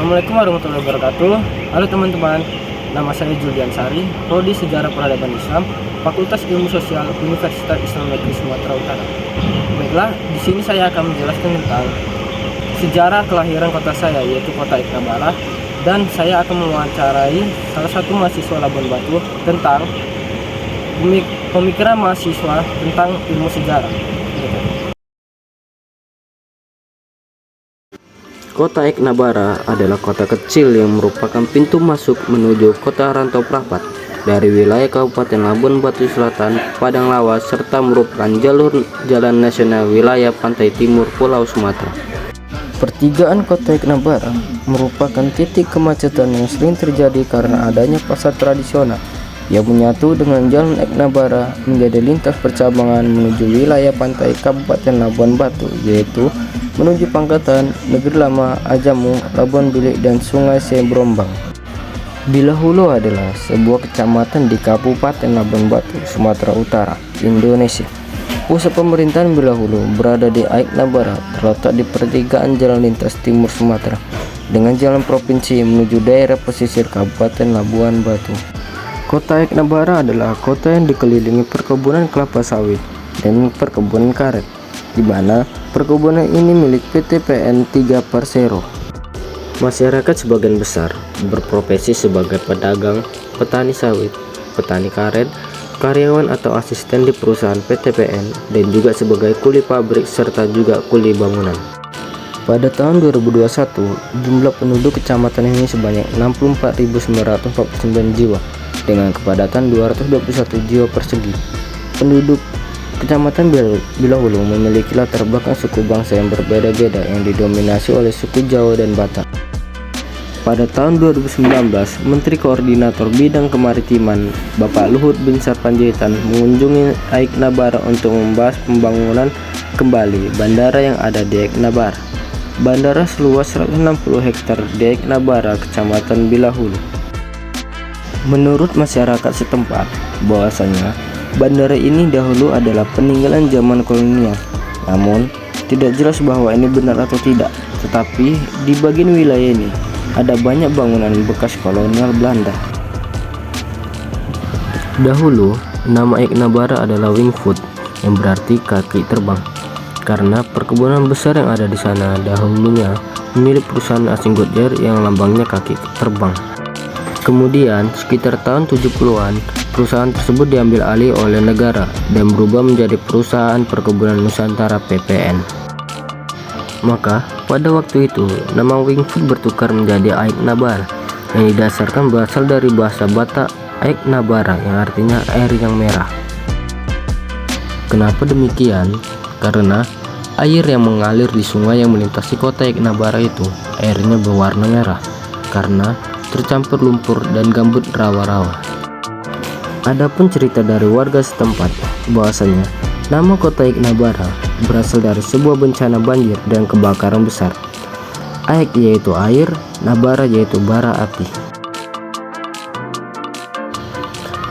Assalamualaikum warahmatullahi wabarakatuh. Halo teman-teman, nama saya Julian Sari, Prodi Sejarah Peradaban Islam, Fakultas Ilmu Sosial Universitas Islam Negeri Sumatera Utara. Baiklah, di sini saya akan menjelaskan tentang sejarah kelahiran kota saya, yaitu kota Iknabara, dan saya akan mewawancarai salah satu mahasiswa Labuan Batu tentang pemikiran mahasiswa tentang ilmu sejarah. Kota Iknabara adalah kota kecil yang merupakan pintu masuk menuju kota Rantau Prapat dari wilayah Kabupaten Labuan Batu Selatan, Padang Lawas, serta merupakan jalur jalan nasional wilayah pantai timur Pulau Sumatera. Pertigaan kota Iknabara merupakan titik kemacetan yang sering terjadi karena adanya pasar tradisional yang menyatu dengan jalan Iknabara menjadi lintas percabangan menuju wilayah pantai Kabupaten Labuan Batu, yaitu menuju Pangkatan, Negeri Lama, Ajamu, Labuan Bilik, dan Sungai Sebrombang. Bilahulu adalah sebuah kecamatan di Kabupaten Labuan Batu, Sumatera Utara, Indonesia. Pusat pemerintahan Bilahulu berada di Iknabara, terletak di pertigaan jalan lintas timur Sumatera dengan jalan provinsi menuju daerah pesisir Kabupaten Labuan Batu. Kota Iknabara adalah kota yang dikelilingi perkebunan kelapa sawit dan perkebunan karet, di mana perkebunan ini milik PT PN 3 Persero. Masyarakat sebagian besar berprofesi sebagai pedagang, petani sawit, petani karet, karyawan atau asisten di perusahaan PT PN, dan juga sebagai kuli pabrik serta juga kuli bangunan. Pada tahun 2021, jumlah penduduk kecamatan ini sebanyak 64.949 jiwa dengan kepadatan 221 jiwa persegi. Penduduk Kecamatan Bilahulu memiliki latar belakang suku bangsa yang berbeda-beda yang didominasi oleh suku Jawa dan Batak. Pada tahun 2019, Menteri Koordinator Bidang Kemaritiman Bapak Luhut Binsar Panjaitan mengunjungi Iknabara untuk membahas pembangunan kembali bandara yang ada di Iknabara. Bandara seluas 160 hektar di Iknabara, Kecamatan Bilahulu. Menurut masyarakat setempat, bahwasanya bandara ini dahulu adalah peninggalan zaman kolonial, namun tidak jelas bahwa ini benar atau tidak. Tetapi di bagian wilayah ini ada banyak bangunan bekas kolonial Belanda. Dahulu nama Iknabara adalah Wingfoot, yang berarti kaki terbang, karena perkebunan besar yang ada di sana dahulunya milik perusahaan asing Goodyear yang lambangnya kaki terbang. Kemudian sekitar tahun 70-an, perusahaan tersebut diambil alih oleh negara dan berubah menjadi Perusahaan Perkebunan Nusantara PPN. Maka pada waktu itu nama Wingfoot bertukar menjadi Iknabara, yang didasarkan berasal dari bahasa Batak Iknabara yang artinya air yang merah. Kenapa demikian? Karena air yang mengalir di sungai yang melintasi kota Iknabara itu airnya berwarna merah karena tercampur lumpur dan gambut rawa-rawa. Adapun cerita dari warga setempat bahwasanya nama kota Iknabara berasal dari sebuah bencana banjir dan kebakaran besar. Ik yaitu air, Nabara yaitu bara api.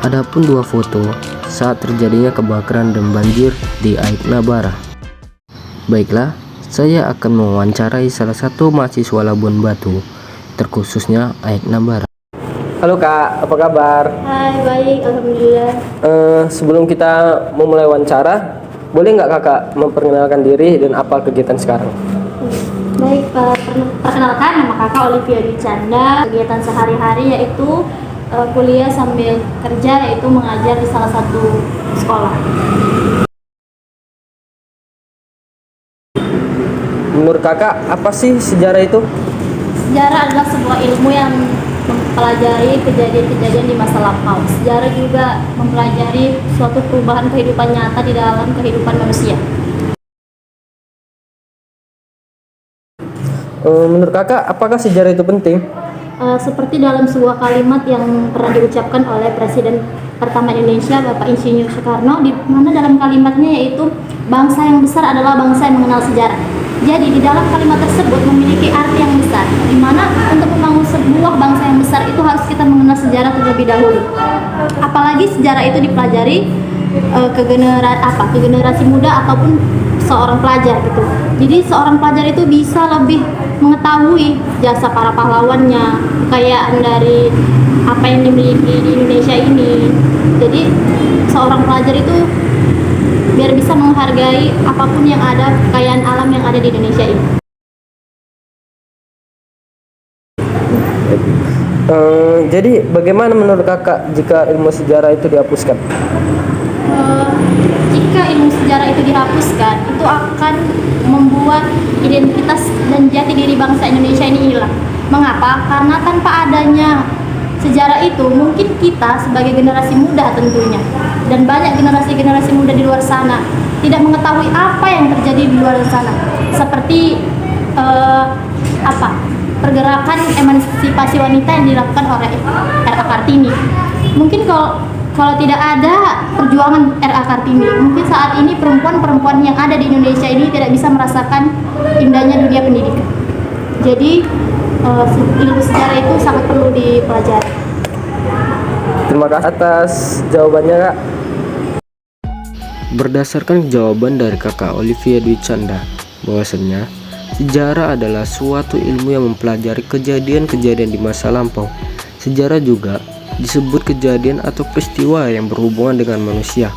Adapun dua foto saat terjadinya kebakaran dan banjir di Iknabara. Baiklah, saya akan mewawancarai salah satu mahasiswa Labuan Batu, terkhususnya Iknabara. Halo Kak, apa kabar? Hai, baik, alhamdulillah. Sebelum kita memulai wawancara, boleh nggak Kakak memperkenalkan diri dan apa kegiatan sekarang? Baik, perkenalkan, nama kakak Olivia Dicanda. Kegiatan sehari-hari yaitu kuliah sambil kerja, yaitu mengajar di salah satu sekolah. Menurut Kakak, apa sih sejarah itu? Sejarah adalah sebuah ilmu yang mempelajari kejadian-kejadian di masa lampau. Sejarah juga mempelajari suatu perubahan kehidupan nyata di dalam kehidupan manusia. Menurut Kakak, apakah sejarah itu penting? Seperti dalam sebuah kalimat yang pernah diucapkan oleh Presiden pertama Indonesia, Bapak Insinyur Soekarno, di mana dalam kalimatnya yaitu bangsa yang besar adalah bangsa yang mengenal sejarah. Jadi di dalam kalimat tersebut memiliki arti yang besar, di mana untuk membangun sebuah bangsa yang besar itu harus kita mengenal sejarah terlebih dahulu. Apalagi sejarah itu dipelajari ke generasi muda ataupun seorang pelajar gitu. Jadi seorang pelajar itu bisa lebih mengetahui jasa para pahlawannya, kekayaan dari apa yang dimiliki di Indonesia ini. Jadi seorang pelajar itu biar bisa menghargai apapun yang ada, kekayaan alam yang ada di Indonesia ini. Jadi bagaimana menurut kakak jika ilmu sejarah itu dihapuskan? Jika ilmu sejarah itu dihapuskan, itu akan membuat identitas dan jati diri bangsa Indonesia ini hilang. Mengapa? Karena tanpa adanya sejarah itu, mungkin kita sebagai generasi muda tentunya, dan banyak generasi-generasi muda di luar sana tidak mengetahui apa yang terjadi di luar sana, seperti pergerakan emansipasi wanita yang dilakukan oleh R.A. Kartini. Mungkin kalau tidak ada perjuangan R.A. Kartini, mungkin saat ini perempuan-perempuan yang ada di Indonesia ini tidak bisa merasakan indahnya dunia pendidikan. Jadi ilmu sejarah itu sangat perlu dipelajari. Terima kasih atas jawabannya, Kak. Berdasarkan jawaban dari kakak Olivia Dwi Canda, bahwasanya sejarah adalah suatu ilmu yang mempelajari kejadian-kejadian di masa lampau. Sejarah juga disebut kejadian atau peristiwa yang berhubungan dengan manusia,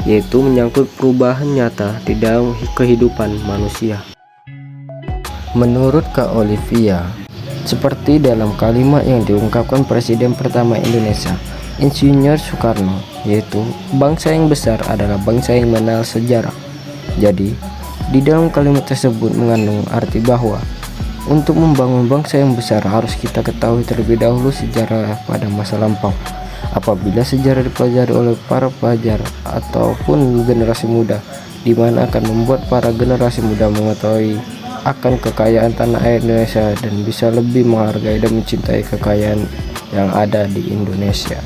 yaitu menyangkut perubahan nyata di dalam kehidupan manusia. Menurut Kak Olivia, seperti dalam kalimat yang diungkapkan Presiden pertama Indonesia, Insinyur Soekarno, yaitu bangsa yang besar adalah bangsa yang mengenal sejarah. Jadi, di dalam kalimat tersebut mengandung arti bahwa untuk membangun bangsa yang besar harus kita ketahui terlebih dahulu sejarah pada masa lampau. Apabila sejarah dipelajari oleh para pelajar ataupun generasi muda, di mana akan membuat para generasi muda mengetahui akan kekayaan tanah air Indonesia dan bisa lebih menghargai dan mencintai kekayaan yang ada di Indonesia.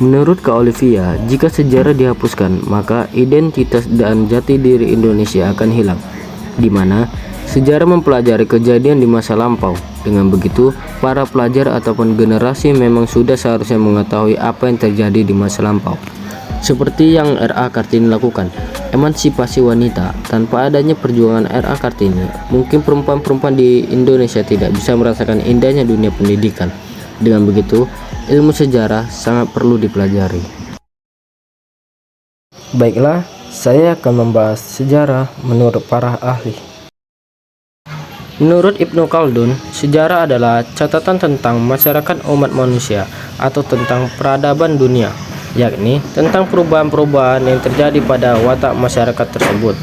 Menurut Kak Olivia, jika sejarah dihapuskan, maka identitas dan jati diri Indonesia akan hilang, di mana sejarah mempelajari kejadian di masa lampau. Dengan begitu, para pelajar ataupun generasi memang sudah seharusnya mengetahui apa yang terjadi di masa lampau. Seperti yang R.A. Kartini lakukan, emansipasi wanita. Tanpa adanya perjuangan R.A. Kartini, mungkin perempuan-perempuan di Indonesia tidak bisa merasakan indahnya dunia pendidikan. Dengan begitu, ilmu sejarah sangat perlu dipelajari. Baiklah, saya akan membahas sejarah menurut para ahli. Menurut Ibnu Khaldun, sejarah adalah catatan tentang masyarakat umat manusia atau tentang peradaban dunia, yakni tentang perubahan-perubahan yang terjadi pada watak masyarakat tersebut.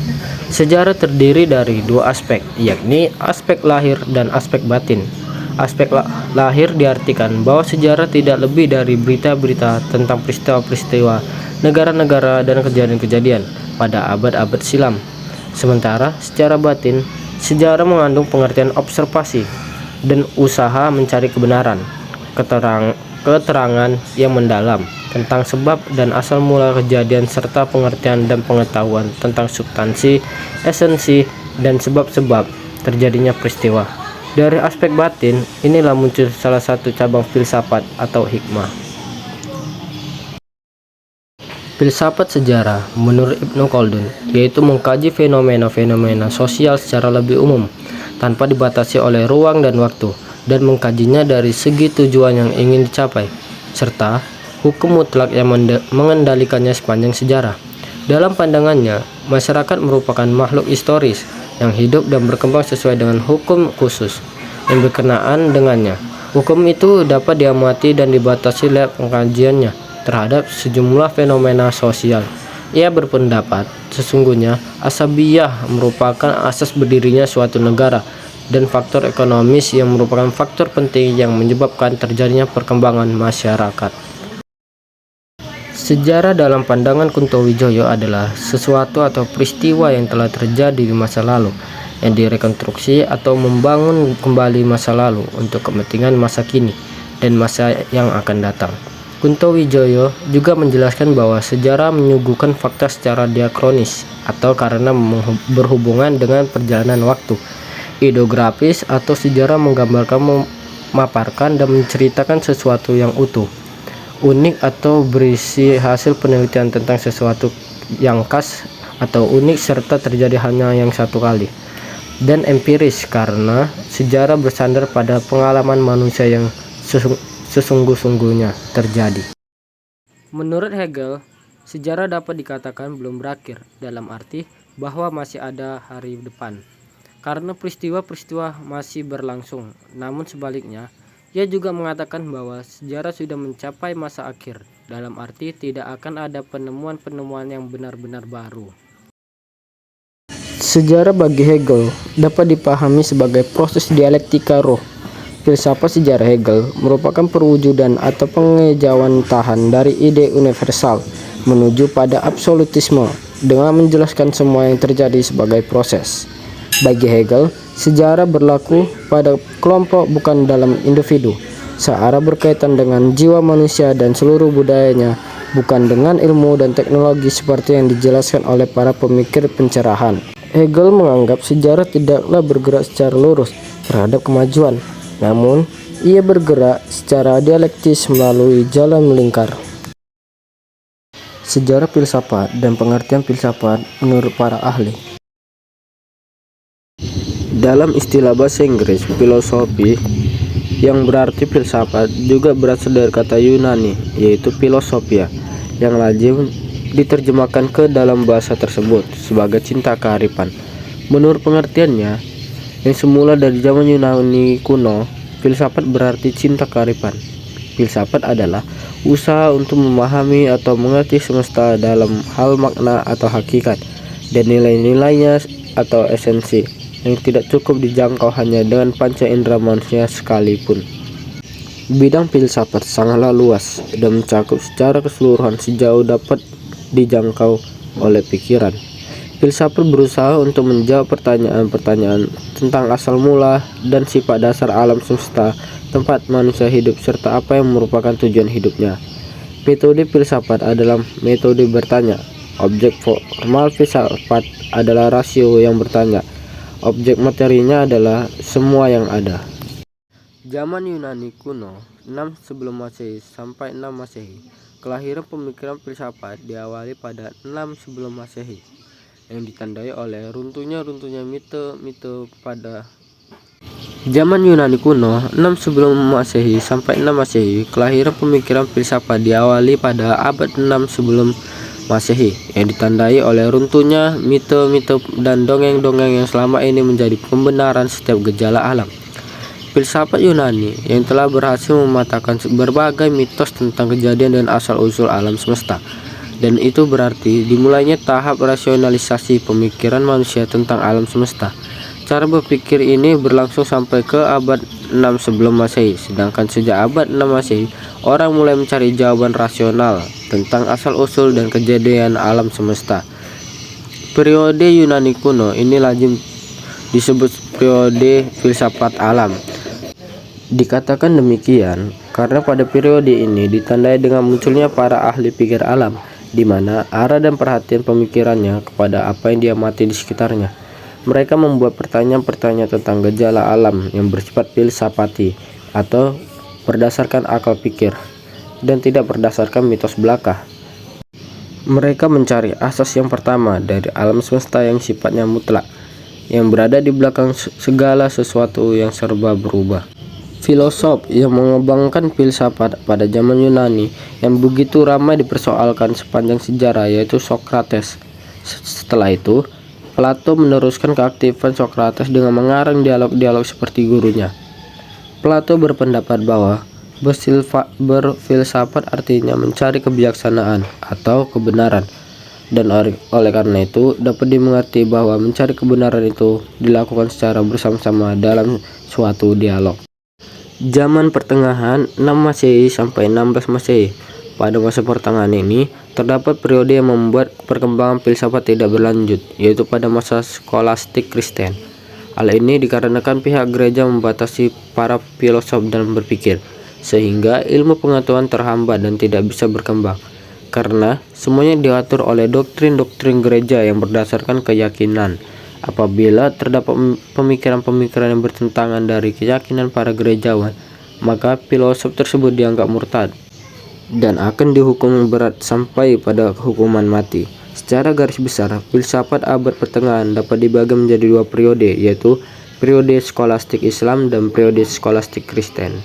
Sejarah terdiri dari dua aspek, yakni aspek lahir dan aspek batin. Aspek lahir diartikan bahwa sejarah tidak lebih dari berita-berita tentang peristiwa-peristiwa, negara-negara, dan kejadian-kejadian pada abad-abad silam. Sementara secara batin, sejarah mengandung pengertian observasi dan usaha mencari kebenaran, keterangan yang mendalam tentang sebab dan asal mula kejadian serta pengertian dan pengetahuan tentang substansi, esensi, dan sebab-sebab terjadinya peristiwa. Dari aspek batin, inilah muncul salah satu cabang filsafat atau hikmah. Filsafat sejarah menurut Ibnu Khaldun yaitu mengkaji fenomena-fenomena sosial secara lebih umum tanpa dibatasi oleh ruang dan waktu, dan mengkajinya dari segi tujuan yang ingin dicapai serta hukum mutlak yang mengendalikannya sepanjang sejarah. Dalam pandangannya, masyarakat merupakan makhluk historis yang hidup dan berkembang sesuai dengan hukum khusus yang berkenaan dengannya. Hukum itu dapat diamati dan dibatasi lewat pengkajiannya terhadap sejumlah fenomena sosial. Ia berpendapat sesungguhnya asabiyah merupakan asas berdirinya suatu negara dan faktor ekonomis yang merupakan faktor penting yang menyebabkan terjadinya perkembangan masyarakat. Sejarah dalam pandangan Kuntowijoyo adalah sesuatu atau peristiwa yang telah terjadi di masa lalu yang direkonstruksi atau membangun kembali masa lalu untuk kepentingan masa kini dan masa yang akan datang. Kuntowijoyo juga menjelaskan bahwa sejarah menyuguhkan fakta secara diakronis atau karena berhubungan dengan perjalanan waktu. Ideografis atau sejarah menggambarkan, memaparkan, dan menceritakan sesuatu yang utuh, unik atau berisi hasil penelitian tentang sesuatu yang khas atau unik serta terjadi hanya yang satu kali, dan empiris karena sejarah bersandar pada pengalaman manusia yang sesungguh-sungguhnya terjadi. Menurut Hegel, sejarah dapat dikatakan belum berakhir dalam arti bahwa masih ada hari depan, karena peristiwa-peristiwa masih berlangsung. Namun sebaliknya, ia juga mengatakan bahwa sejarah sudah mencapai masa akhir, dalam arti tidak akan ada penemuan-penemuan yang benar-benar baru. Sejarah bagi Hegel dapat dipahami sebagai proses dialektika roh. Filsafat sejarah Hegel merupakan perwujudan atau pengejawantahan dari ide universal menuju pada absolutisme dengan menjelaskan semua yang terjadi sebagai proses. Bagi Hegel, sejarah berlaku pada kelompok bukan dalam individu. Searah berkaitan dengan jiwa manusia dan seluruh budayanya, bukan dengan ilmu dan teknologi seperti yang dijelaskan oleh para pemikir pencerahan. Hegel menganggap sejarah tidaklah bergerak secara lurus terhadap kemajuan, namun ia bergerak secara dialektis melalui jalan melingkar. Sejarah filsafat dan pengertian filsafat menurut para ahli. Dalam istilah bahasa Inggris, filosofi yang berarti filsafat juga berasal dari kata Yunani, yaitu philosophia, yang lazim diterjemahkan ke dalam bahasa tersebut sebagai cinta kearifan. Menurut pengertiannya, yang semula dari zaman Yunani kuno, filsafat berarti cinta kearifan. Filsafat adalah usaha untuk memahami atau mengerti semesta dalam hal makna atau hakikat, dan nilai-nilainya atau esensi yang tidak cukup dijangkau hanya dengan panca indera manusia sekalipun. Bidang filsafat sangatlah luas dan mencakup secara keseluruhan sejauh dapat dijangkau oleh pikiran. Filsafat berusaha untuk menjawab pertanyaan-pertanyaan tentang asal mula dan sifat dasar alam semesta, tempat manusia hidup, serta apa yang merupakan tujuan hidupnya. Metode filsafat adalah metode bertanya. Objek formal filsafat adalah rasio yang bertanya. Objek materinya adalah semua yang ada. Zaman Yunani kuno, 6 sebelum Masehi sampai 6 Masehi. Kelahiran pemikiran filsafat diawali pada 6 sebelum Masehi, yang ditandai oleh runtuhnya mite-mite pada zaman Yunani kuno, 6 sebelum Masehi sampai 6 Masehi. Kelahiran pemikiran filsafat diawali pada abad 6 sebelum Masehi, yang ditandai oleh runtuhnya mite-mite dan dongeng-dongeng yang selama ini menjadi pembenaran setiap gejala alam. Filsafat Yunani yang telah berhasil mematahkan berbagai mitos tentang kejadian dan asal-usul alam semesta, dan itu berarti dimulainya tahap rasionalisasi pemikiran manusia tentang alam semesta. Cara berpikir ini berlangsung sampai ke abad 6 sebelum Masehi, sedangkan sejak abad 6 Masehi, orang mulai mencari jawaban rasional tentang asal-usul dan kejadian alam semesta. Periode Yunani kuno ini lazim disebut periode filsafat alam. Dikatakan demikian karena pada periode ini ditandai dengan munculnya para ahli pikir alam, di mana arah dan perhatian pemikirannya kepada apa yang diamati di sekitarnya. Mereka membuat pertanyaan-pertanyaan tentang gejala alam yang bersifat filsafati atau berdasarkan akal pikir dan tidak berdasarkan mitos belaka. Mereka mencari asas yang pertama dari alam semesta yang sifatnya mutlak, yang berada di belakang segala sesuatu yang serba berubah. Filosof yang mengembangkan filsafat pada zaman Yunani yang begitu ramai dipersoalkan sepanjang sejarah yaitu Socrates. Setelah itu, Plato meneruskan keaktifan Socrates dengan mengarang dialog-dialog seperti gurunya. Plato berpendapat bahwa berfilsafat artinya mencari kebijaksanaan atau kebenaran, dan oleh karena itu dapat dimengerti bahwa mencari kebenaran itu dilakukan secara bersama-sama dalam suatu dialog. Zaman pertengahan 6 Masehi sampai 16 Masehi. Pada masa pertengahan ini terdapat periode yang membuat perkembangan filsafat tidak berlanjut, yaitu pada masa skolastik Kristen. Hal ini dikarenakan pihak gereja membatasi para filosof dalam berpikir, sehingga ilmu pengetahuan terhambat dan tidak bisa berkembang, karena semuanya diatur oleh doktrin-doktrin gereja yang berdasarkan keyakinan. Apabila terdapat pemikiran-pemikiran yang bertentangan dari keyakinan para gerejawan, maka filosof tersebut dianggap murtad dan akan dihukum berat sampai pada hukuman mati. Secara garis besar, filsafat abad pertengahan dapat dibagi menjadi dua periode, yaitu periode skolastik Islam dan periode skolastik Kristen.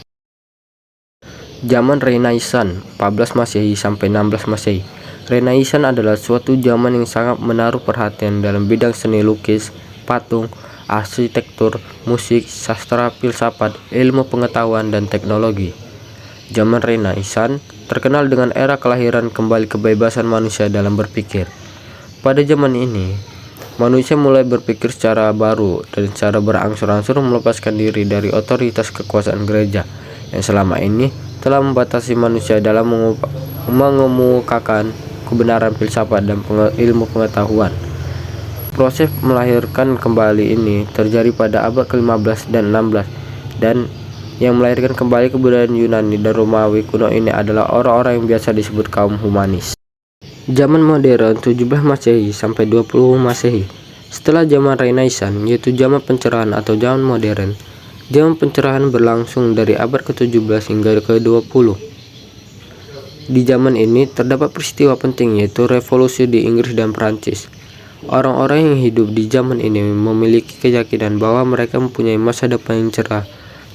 Zaman Renaissance 14 Masehi sampai 16 Masehi. Renaissance adalah suatu zaman yang sangat menaruh perhatian dalam bidang seni lukis, patung, arsitektur, musik, sastra, filsafat, ilmu pengetahuan, dan teknologi. Zaman Renaissance terkenal dengan era kelahiran kembali kebebasan manusia dalam berpikir. Pada zaman ini, manusia mulai berpikir secara baru dan secara berangsur-angsur melepaskan diri dari otoritas kekuasaan gereja yang selama ini telah membatasi manusia dalam mengemukakan kebenaran filsafat dan ilmu pengetahuan. Proses melahirkan kembali ini terjadi pada abad ke-15 dan 16, dan yang melahirkan kembali kebudayaan Yunani dan Romawi kuno ini adalah orang-orang yang biasa disebut kaum humanis. Zaman modern 17 Masehi sampai 20 Masehi. Setelah zaman Renaissance, yaitu zaman pencerahan atau zaman modern. Zaman pencerahan berlangsung dari abad ke-17 hingga ke-20. Di zaman ini terdapat peristiwa penting, yaitu revolusi di Inggris dan Prancis. Orang-orang yang hidup di zaman ini memiliki keyakinan bahwa mereka mempunyai masa depan yang cerah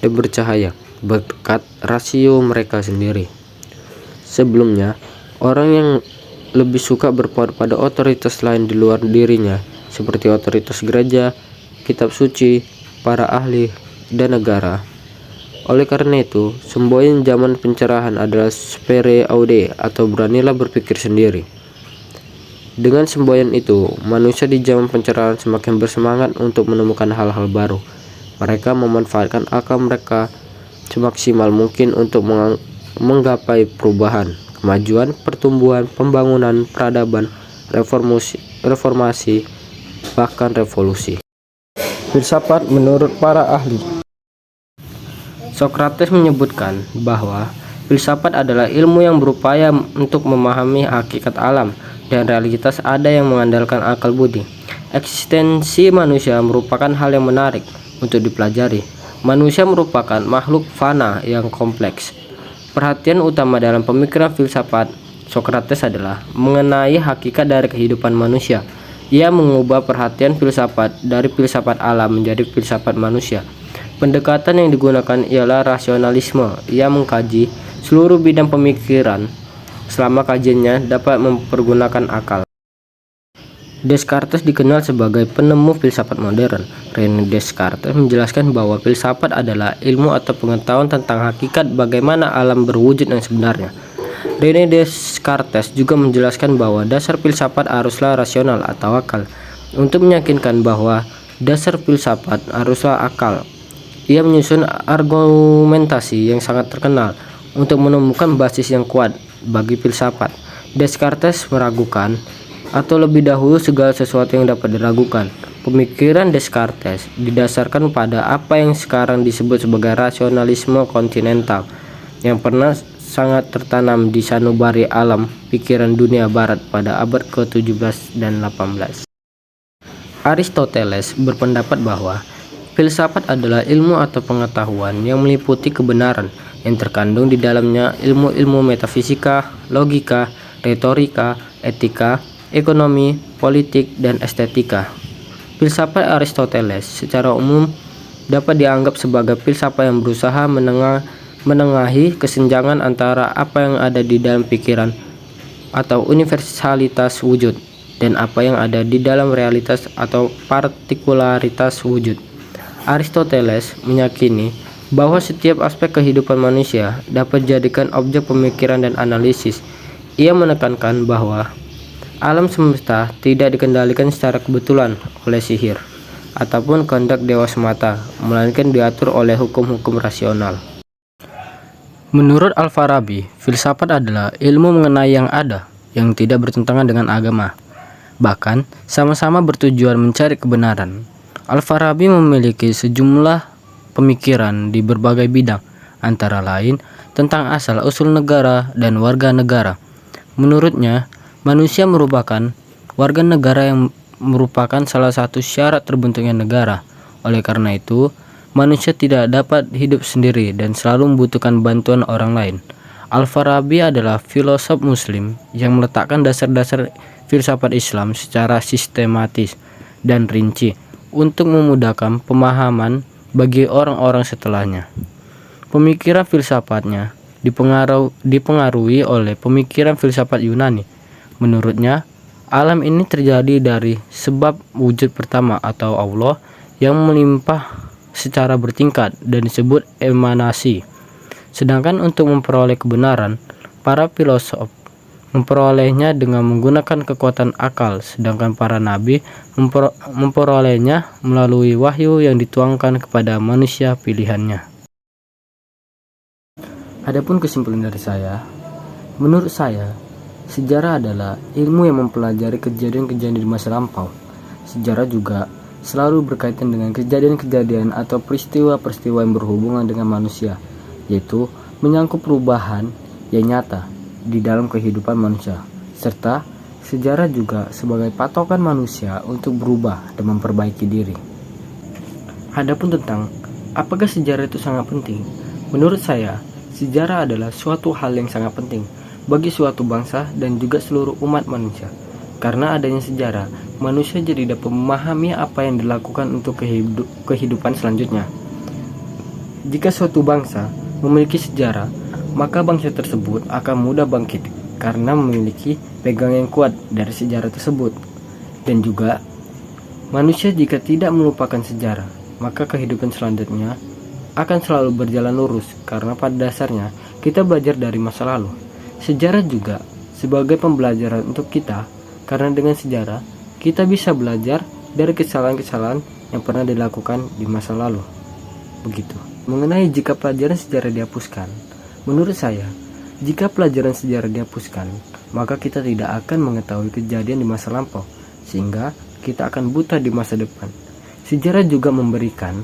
dan bercahaya berkat rasio mereka sendiri. Sebelumnya, orang yang lebih suka berpegang pada otoritas lain di luar dirinya, seperti otoritas gereja, kitab suci, para ahli, dan negara. Oleh karena itu, semboyan zaman pencerahan adalah sphere aude atau beranilah berpikir sendiri. Dengan semboyan itu, manusia di zaman pencerahan semakin bersemangat untuk menemukan hal-hal baru. Mereka memanfaatkan akal mereka semaksimal mungkin untuk menggapai perubahan, kemajuan, pertumbuhan, pembangunan, peradaban, reformasi, bahkan revolusi. Filsafat menurut para ahli. Socrates menyebutkan bahwa filsafat adalah ilmu yang berupaya untuk memahami hakikat alam dan realitas ada yang mengandalkan akal budi. Eksistensi manusia merupakan hal yang menarik untuk dipelajari. Manusia merupakan makhluk fana yang kompleks. Perhatian utama dalam pemikiran filsafat Socrates adalah mengenai hakikat dari kehidupan manusia. Ia mengubah perhatian filsafat dari filsafat alam menjadi filsafat manusia. Pendekatan yang digunakan ialah rasionalisme. Ia mengkaji seluruh bidang pemikiran selama kajiannya dapat mempergunakan akal. Descartes dikenal sebagai penemu filsafat modern. René Descartes menjelaskan bahwa filsafat adalah ilmu atau pengetahuan tentang hakikat bagaimana alam berwujud yang sebenarnya. René Descartes juga menjelaskan bahwa dasar filsafat haruslah rasional atau akal. Untuk meyakinkan bahwa dasar filsafat haruslah akal, ia menyusun argumentasi yang sangat terkenal untuk menemukan basis yang kuat bagi filsafat. Descartes meragukan atau lebih dahulu segala sesuatu yang dapat diragukan. Pemikiran Descartes didasarkan pada apa yang sekarang disebut sebagai rasionalisme kontinental yang pernah sangat tertanam di sanubari alam pikiran dunia barat pada abad ke-17 dan 18. Aristoteles berpendapat bahwa filsafat adalah ilmu atau pengetahuan yang meliputi kebenaran yang terkandung di dalamnya ilmu-ilmu metafisika, logika, retorika, etika, ekonomi, politik, dan estetika. Filsafat Aristoteles secara umum dapat dianggap sebagai filsafat yang berusaha menengahi kesenjangan antara apa yang ada di dalam pikiran atau universalitas wujud dan apa yang ada di dalam realitas atau partikularitas wujud. Aristoteles meyakini bahwa setiap aspek kehidupan manusia dapat dijadikan objek pemikiran dan analisis. Ia menekankan bahwa alam semesta tidak dikendalikan secara kebetulan oleh sihir ataupun kehendak dewa semata, melainkan diatur oleh hukum-hukum rasional. Menurut Al-Farabi, filsafat adalah ilmu mengenai yang ada, yang tidak bertentangan dengan agama, bahkan sama-sama bertujuan mencari kebenaran. Al-Farabi memiliki sejumlah pemikiran di berbagai bidang, antara lain tentang asal-usul negara dan warga negara. Menurutnya, manusia merupakan warga negara yang merupakan salah satu syarat terbentuknya negara. Oleh karena itu, manusia tidak dapat hidup sendiri dan selalu membutuhkan bantuan orang lain. Al-Farabi adalah filosof muslim yang meletakkan dasar-dasar filsafat Islam secara sistematis dan rinci untuk memudahkan pemahaman bagi orang-orang setelahnya. Pemikiran filsafatnya dipengaruhi oleh pemikiran filsafat Yunani. Menurutnya, alam ini terjadi dari sebab wujud pertama atau Allah yang melimpah secara bertingkat dan disebut emanasi. Sedangkan untuk memperoleh kebenaran, para filosof memperolehnya dengan menggunakan kekuatan akal, sedangkan para nabi memperolehnya melalui wahyu yang dituangkan kepada manusia pilihannya. Adapun kesimpulan dari saya, menurut saya, sejarah adalah ilmu yang mempelajari kejadian-kejadian di masa lampau. Sejarah juga selalu berkaitan dengan kejadian-kejadian atau peristiwa-peristiwa yang berhubungan dengan manusia, yaitu menyangkut perubahan yang nyata di dalam kehidupan manusia, serta sejarah juga sebagai patokan manusia untuk berubah dan memperbaiki diri. Adapun tentang apakah sejarah itu sangat penting, menurut saya, sejarah adalah suatu hal yang sangat penting bagi suatu bangsa dan juga seluruh umat manusia. Karena adanya sejarah, manusia jadi dapat memahami apa yang dilakukan untuk kehidupan selanjutnya. Jika suatu bangsa memiliki sejarah, maka bangsa tersebut akan mudah bangkit karena memiliki pegangan yang kuat dari sejarah tersebut. Dan juga, manusia jika tidak melupakan sejarah, maka kehidupan selanjutnya akan selalu berjalan lurus karena pada dasarnya kita belajar dari masa lalu. Sejarah juga sebagai pembelajaran untuk kita, karena dengan sejarah kita bisa belajar dari kesalahan-kesalahan yang pernah dilakukan di masa lalu. Begitu. Mengenai jika pelajaran sejarah dihapuskan, menurut saya, jika pelajaran sejarah dihapuskan, maka kita tidak akan mengetahui kejadian di masa lampau, sehingga kita akan buta di masa depan. Sejarah juga memberikan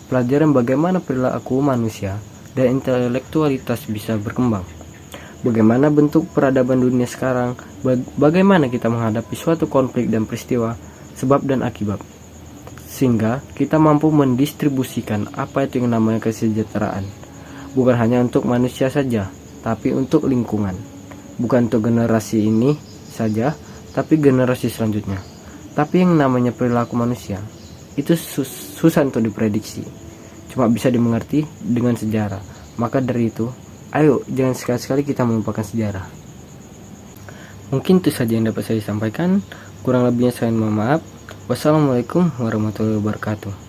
pelajaran bagaimana perilaku manusia dan intelektualitas bisa berkembang. Bagaimana bentuk peradaban dunia sekarang, bagaimana kita menghadapi suatu konflik dan peristiwa, sebab dan akibat. Sehingga kita mampu mendistribusikan apa itu yang namanya kesejahteraan. Bukan hanya untuk manusia saja, tapi untuk lingkungan. Bukan untuk generasi ini saja, tapi generasi selanjutnya. Tapi yang namanya perilaku manusia, itu susah untuk diprediksi. Cuma bisa dimengerti dengan sejarah. Maka dari itu, ayo jangan sekali-sekali kita melupakan sejarah. Mungkin itu saja yang dapat saya sampaikan. Kurang lebihnya saya mohon maaf. Wassalamualaikum warahmatullahi wabarakatuh.